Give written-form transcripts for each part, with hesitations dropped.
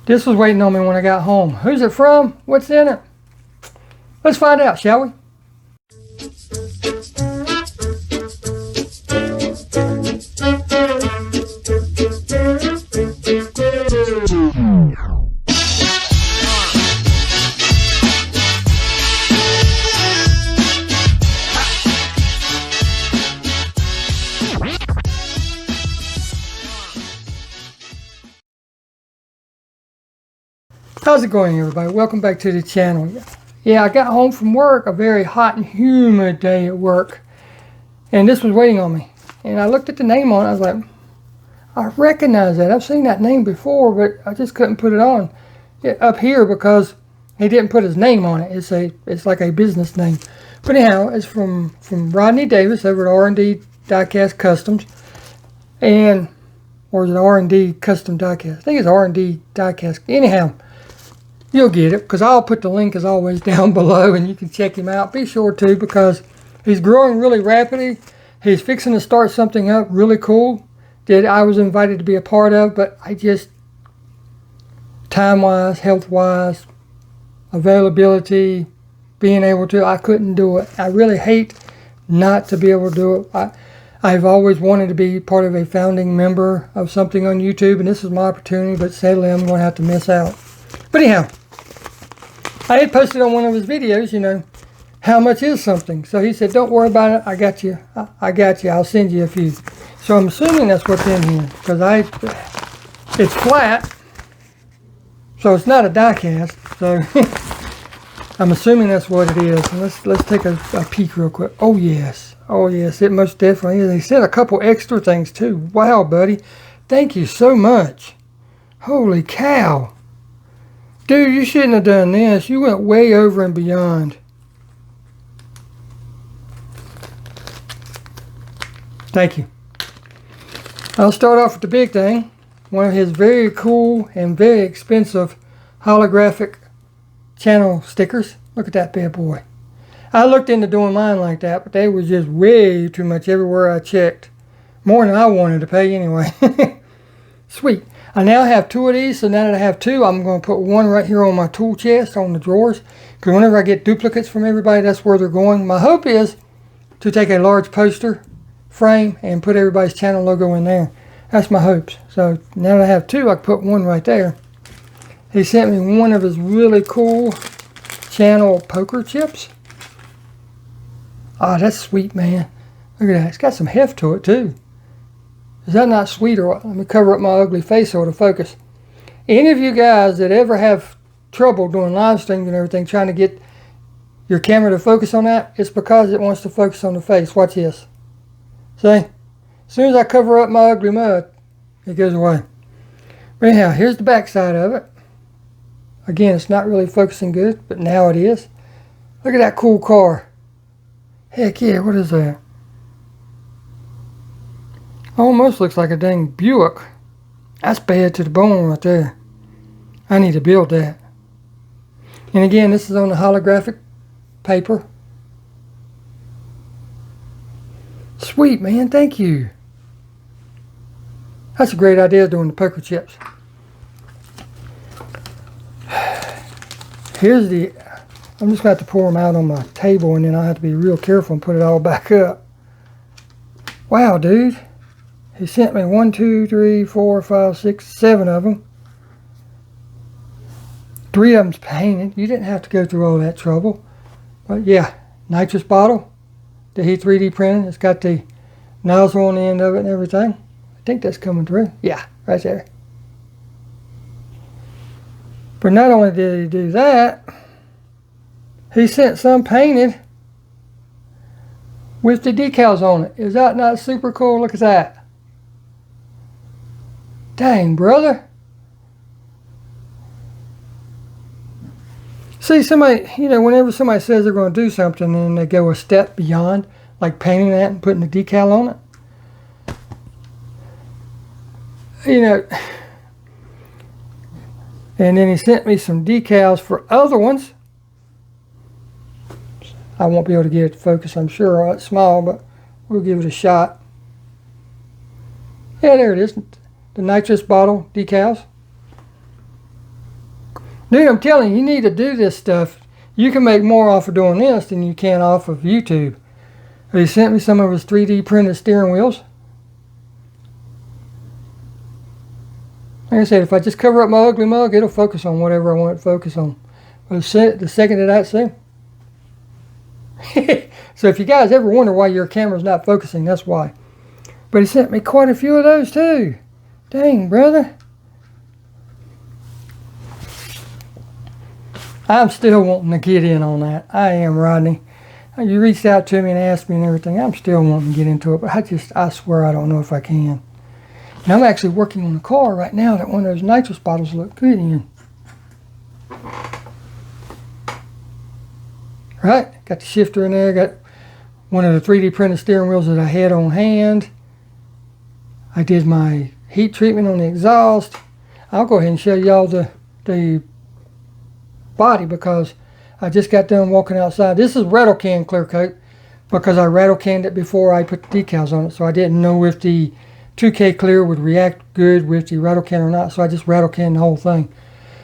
This was waiting on me when I got home. Who's it from? What's in it? Let's find out, shall we? How's it going, everybody? Welcome back to the channel. Yeah, I got home from work, a very hot and humid day at work, and this was waiting on me. And I looked at the name on it. I was like, I recognize that. I've seen that name before, but I just couldn't put it on up here because he didn't put his name on it. It's like a business name. But anyhow, it's from Rodney Davis over at RD Diecast Customs, or is it RD Custom Diecast? I think it's RD Diecast. Anyhow. You'll get it, because I'll put the link as always down below and you can check him out. Be sure to, because he's growing really rapidly. He's fixing to start something up really cool that I was invited to be a part of, but I just, time-wise, health-wise, availability, being able to, I couldn't do it. I really hate not to be able to do it. I've always wanted to be part of a founding member of something on YouTube, and this is my opportunity, but sadly I'm going to have to miss out. But anyhow, I had posted on one of his videos, you know, how much is something. So he said, don't worry about it. I got you. I got you. I'll send you a few. So I'm assuming that's what's in here, because it's flat. So it's not a die cast. So I'm assuming that's what it is. And let's take a peek real quick. Oh, yes. Oh, yes. It most definitely is. They said a couple extra things, too. Wow, buddy. Thank you so much. Holy cow. Dude, you shouldn't have done this. You went way over and beyond. Thank you. I'll start off with the big thing. One of his very cool and very expensive holographic channel stickers. Look at that bad boy. I looked into doing mine like that, but they were just way too much everywhere I checked. More than I wanted to pay anyway. Sweet. I now have two of these, so now that I have two, I'm going to put one right here on my tool chest, on the drawers, because whenever I get duplicates from everybody, that's where they're going. My hope is to take a large poster frame and put everybody's channel logo in there. That's my hopes. So now that I have two, I can put one right there. He sent me one of his really cool channel poker chips. Ah, that's sweet, man. Look at that. It's got some heft to it, too. Is that not sweet or what? Let me cover up my ugly face so it'll focus. Any of you guys that ever have trouble doing live streams and everything, trying to get your camera to focus on that, it's because it wants to focus on the face. Watch this. See? As soon as I cover up my ugly mud, it goes away. But anyhow, here's the back side of it. Again, it's not really focusing good, but now it is. Look at that cool car. Heck yeah, what is that? Almost looks like a dang Buick. That's bad to the bone right there. I need to build that. And again, this is on the holographic paper. Sweet, man. Thank you. That's a great idea doing the poker chips. Here's the... I'm just going to have to pour them out on my table, and then I'll have to be real careful and put it all back up. Wow, dude. He sent me 1, 2, 3, 4, 5, 6, 7 of them. 3 of them's painted. You didn't have to go through all that trouble. But yeah, nitrous bottle that he 3D printed. It's got the nozzle on the end of it and everything. I think that's coming through. Yeah, right there. But not only did he do that, he sent some painted with the decals on it. Is that not super cool? Look at that. Dang, brother. See, somebody, you know, whenever somebody says they're going to do something and they go a step beyond, like painting that and putting the decal on it. You know, and then he sent me some decals for other ones. I won't be able to get it to focus, I'm sure. It's small, but we'll give it a shot. Yeah, there it is. The nitrous bottle decals. Dude, I'm telling you, you need to do this stuff. You can make more off of doing this than you can off of YouTube. He sent me some of his 3D printed steering wheels. Like I said, if I just cover up my ugly mug, it'll focus on whatever I want it to focus on. But the second that I see. So if you guys ever wonder why your camera's not focusing, that's why. But he sent me quite a few of those too. Dang, brother. I'm still wanting to get in on that. I am, Rodney. You reached out to me and asked me and everything. I'm still wanting to get into it, but I swear I don't know if I can. And I'm actually working on a car right now that one of those nitrous bottles look good in. Right? Got the shifter in there. Got one of the 3D printed steering wheels that I had on hand. I did my heat treatment on the exhaust. I'll go ahead and show y'all the body because I just got done walking outside. This is rattle can clear coat because I rattle canned it before I put the decals on it, so I didn't know if the 2K clear would react good with the rattle can or not, so I just rattle canned the whole thing.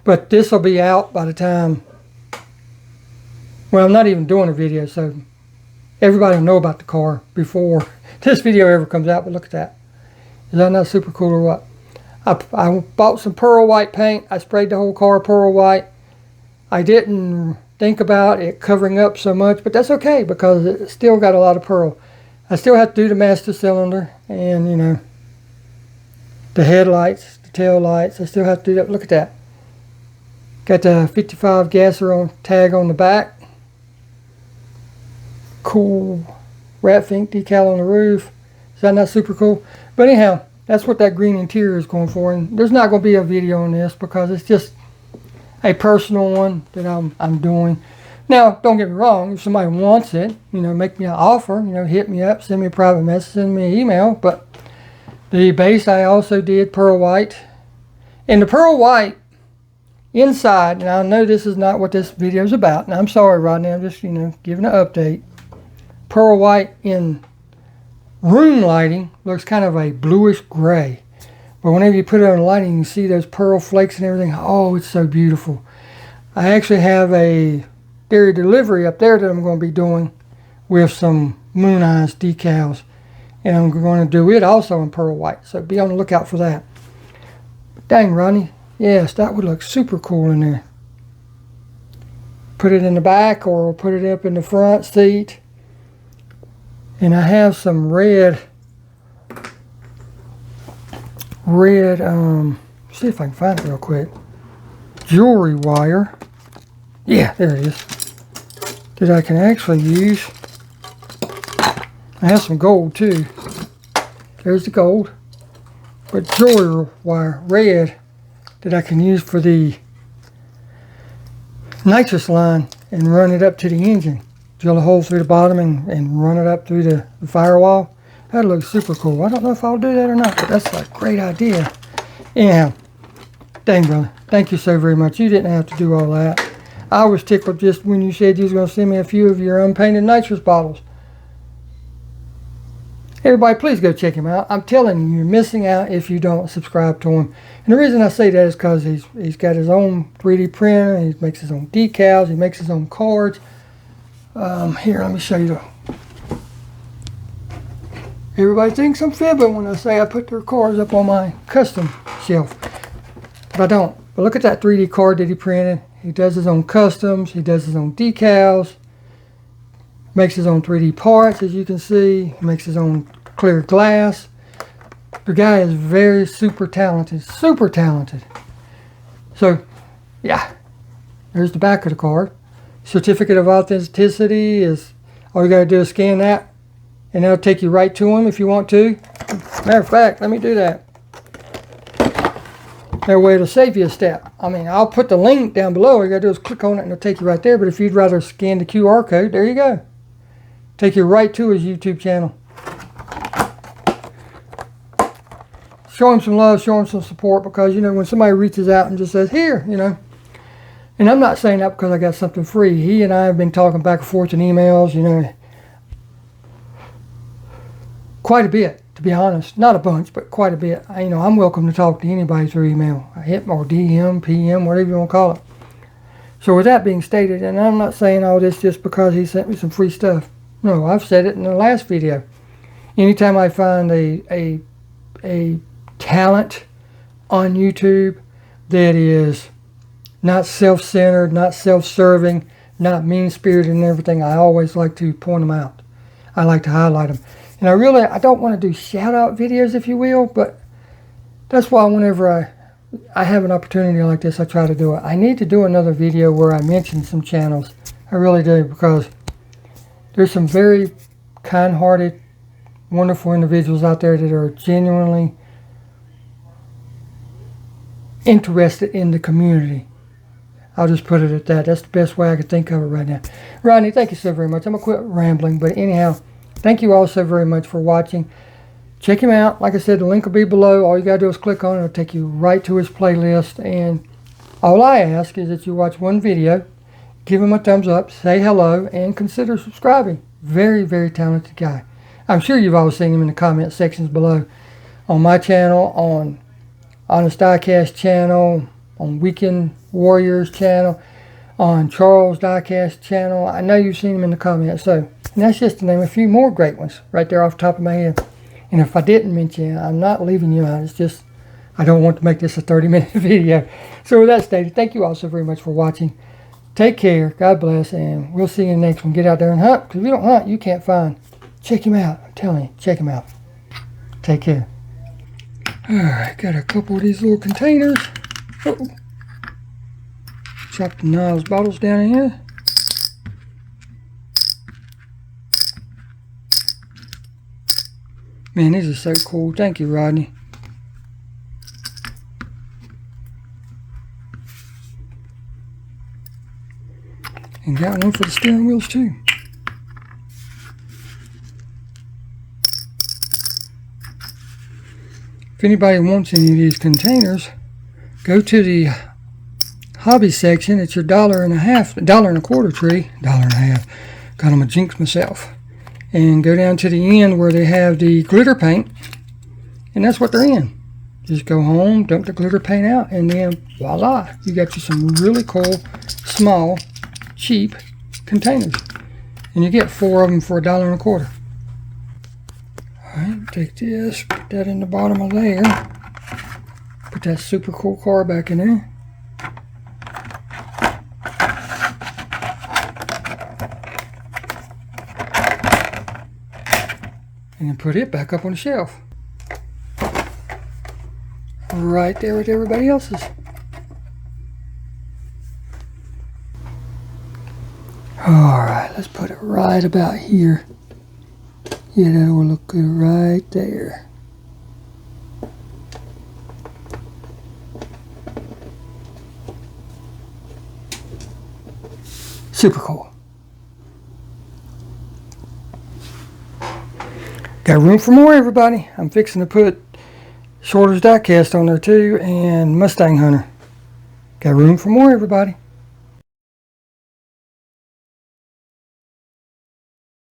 But this will be out by the time, well, I'm not even doing a video, so everybody will know about the car before this video ever comes out. But look at that. Is that not super cool or what? I bought some pearl white paint. I sprayed the whole car pearl white. I didn't think about it covering up so much, but that's okay because it still got a lot of pearl. I still have to do the master cylinder and, you know, the headlights, the tail lights. I still have to do that. Look at that. Got the 55 gasser tag on the back. Cool rat fink decal on the roof. Is that not super cool? But anyhow, that's what that green interior is going for. And there's not going to be a video on this because it's just a personal one that I'm doing. Now, don't get me wrong. If somebody wants it, you know, make me an offer. You know, hit me up, send me a private message, send me an email. But the base I also did pearl white. And the pearl white inside, and I know this is not what this video is about. And I'm sorry, Rodney. I'm just, you know, giving an update. Pearl white in room lighting looks kind of a bluish gray. But whenever you put it on lighting, you see those pearl flakes and everything. Oh, it's so beautiful. I actually have a dairy delivery up there that I'm going to be doing with some Moon Eyes decals. And I'm going to do it also in pearl white. So be on the lookout for that. Dang, Ronnie. Yes, that would look super cool in there. Put it in the back or put it up in the front seat. And I have some red, see if I can find it real quick. Jewelry wire. Yeah, there it is. That I can actually use. I have some gold too. There's the gold. But jewelry wire, red, that I can use for the nitrous line and run it up to the engine. Drill a hole through the bottom and run it up through the firewall. That looks super cool. I don't know if I'll do that or not, but that's a great idea. Anyhow, dang, brother. Thank you so very much. You didn't have to do all that. I was tickled just when you said you was going to send me a few of your unpainted nitrous bottles. Everybody, please go check him out. I'm telling you, you're missing out if you don't subscribe to him. And the reason I say that is because he's got his own 3D printer. He makes his own decals. He makes his own cards. Here, let me show you. Everybody thinks I'm fibbing when I say I put their cards up on my custom shelf. But I don't. But look at that 3D card that he printed. He does his own customs. He does his own decals. Makes his own 3D parts, as you can see. He makes his own clear glass. The guy is very super talented. Super talented. So, yeah. There's the back of the card. Certificate of authenticity is, all you got to do is scan that. And that'll take you right to him if you want to. Matter of fact, let me do that. That way it'll save you a step. I mean, I'll put the link down below. All you gotta do is click on it and it'll take you right there. But if you'd rather scan the QR code, there you go. Take you right to his YouTube channel. Show him some love, show him some support, because, you know, when somebody reaches out and just says, here, you know. And I'm not saying that because I got something free. He and I have been talking back and forth in emails, you know, quite a bit, to be honest. Not a bunch, but quite a bit. You know, I'm welcome to talk to anybody through email. I hit or DM, PM, whatever you want to call it. So with that being stated, and I'm not saying all this just because he sent me some free stuff. No, I've said it in the last video. Anytime I find a talent on YouTube that is not self-centered, not self-serving, not mean-spirited and everything, I always like to point them out. I like to highlight them. And I don't want to do shout-out videos, if you will, but that's why whenever I have an opportunity like this, I try to do it. I need to do another video where I mention some channels. I really do, because there's some very kind-hearted, wonderful individuals out there that are genuinely interested in the community. I'll just put it at that. That's the best way I could think of it right now. Rodney, thank you so very much. I'm going to quit rambling, but anyhow, thank you all so very much for watching. Check him out. Like I said, the link will be below. All you got to do is click on it. It'll take you right to his playlist. And all I ask is that you watch one video, give him a thumbs up, say hello, and consider subscribing. Very, very talented guy. I'm sure you've all seen him in the comment sections below. On my channel, on Honest Diecast channel, on Weekend Warriors channel, on Charles Diecast channel. I know you've seen him in the comments. So, and that's just to name a few more great ones right there off the top of my head. And if I didn't mention it, I'm not leaving you out. It's just, I don't want to make this a 30-minute video. So with that stated, thank you all so very much for watching. Take care. God bless. And we'll see you in the next one. Get out there and hunt. Because if you don't hunt, you can't find. Check him out. I'm telling you. Check him out. Take care. Alright. Got a couple of these little containers. Uh-oh. Drop the Niles bottles down in here. Man, these are so cool. Thank you, Rodney. And got one for the steering wheels, too. If anybody wants any of these containers, go to the hobby section. It's your $1.50 tree. $1.50. God, I'm a jinx myself. And go down to the end where they have the glitter paint, and that's what they're in. Just go home, dump the glitter paint out, and then voila, you got you some really cool, small, cheap containers. And you get 4 of them for $1.25. Alright, take this, put that in the bottom of there. Put that super cool car back in there. And then put it back up on the shelf. Right there with everybody else's. Alright, let's put it right about here. Yeah, that will look good right there. Super cool. Got room for more, everybody. I'm fixing to put Shorter's Diecast on there too, and Mustang Hunter. Got room for more, everybody.